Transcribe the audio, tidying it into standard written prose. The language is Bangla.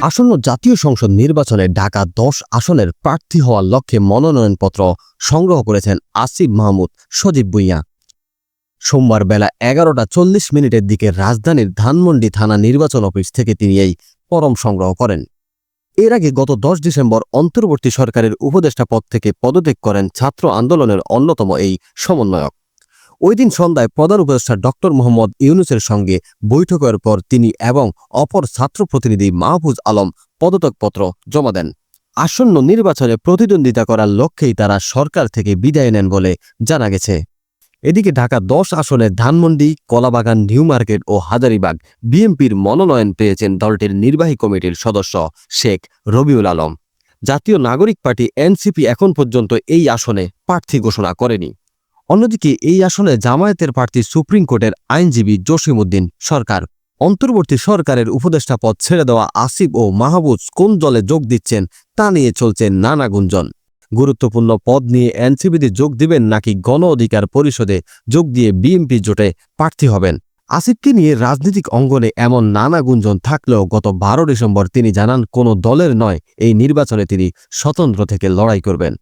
আসন্ন জাতীয় সংসদ নির্বাচনে ঢাকা ১০ আসনের প্রার্থী হওয়ার লক্ষ্যে মনোনয়নপত্র সংগ্রহ করেছেন আসিফ মাহমুদ সজীব ভুঁইয়া। সোমবার বেলা ১১টা ৪০ মিনিটের দিকে রাজধানীর ধানমন্ডি থানা নির্বাচন অফিস থেকে তিনি এই ফরম সংগ্রহ করেন। এর আগে গত ১০ ডিসেম্বর অন্তর্বর্তী সরকারের উপদেষ্টা পদ থেকে পদত্যাগ করেন ছাত্র আন্দোলনের অন্যতম এই সমন্বয়ক। ওই দিন সন্ধ্যায় প্রধান উপদেষ্টা ডক্টর মোহাম্মদ ইউনূসের সঙ্গে বৈঠকের পর তিনি এবং অপর ছাত্র প্রতিনিধি মাহফুজ আলম পদত্যাগপত্র জমা দেন। আসন্ন নির্বাচনে প্রতিদ্বন্দ্বিতা করার লক্ষ্যেই তারা সরকার থেকে বিদায় নেন বলে জানা গেছে। এদিকে ঢাকা ১০ আসনে ধানমন্ডি, কলাবাগান, নিউ মার্কেট ও হাজারীবাগ বিএনপির মনোনয়ন পেয়েছেন দলটির নির্বাহী কমিটির সদস্য শেখ রবিউল আলম। জাতীয় নাগরিক পার্টি এনসিপি এখন পর্যন্ত এই আসনে প্রার্থী ঘোষণা করেনি। অন্যদিকে এই আসনে জামায়াতের প্রার্থী সুপ্রিম কোর্টের আইনজীবী জসিমউদ্দিন সরকার। অন্তর্বর্তী সরকারের উপদেষ্টা পদ ছেড়ে দেওয়া আসিফ ও মাহফুজ কোন দলে যোগ দিচ্ছেন তা নিয়ে চলছে নানা গুঞ্জন। গুরুত্বপূর্ণ পদ নিয়ে এনসিপিতে যোগ দিবেন নাকি গণ অধিকার পরিষদে যোগ দিয়ে বিএনপি জোটে প্রার্থী হবেন। আসিফকে নিয়ে রাজনৈতিক অঙ্গনে এমন নানা গুঞ্জন থাকলেও গত ১২ ডিসেম্বর তিনি জানান কোনো দলের নয়, এই নির্বাচনে তিনি স্বতন্ত্র থেকে লড়াই করবেন।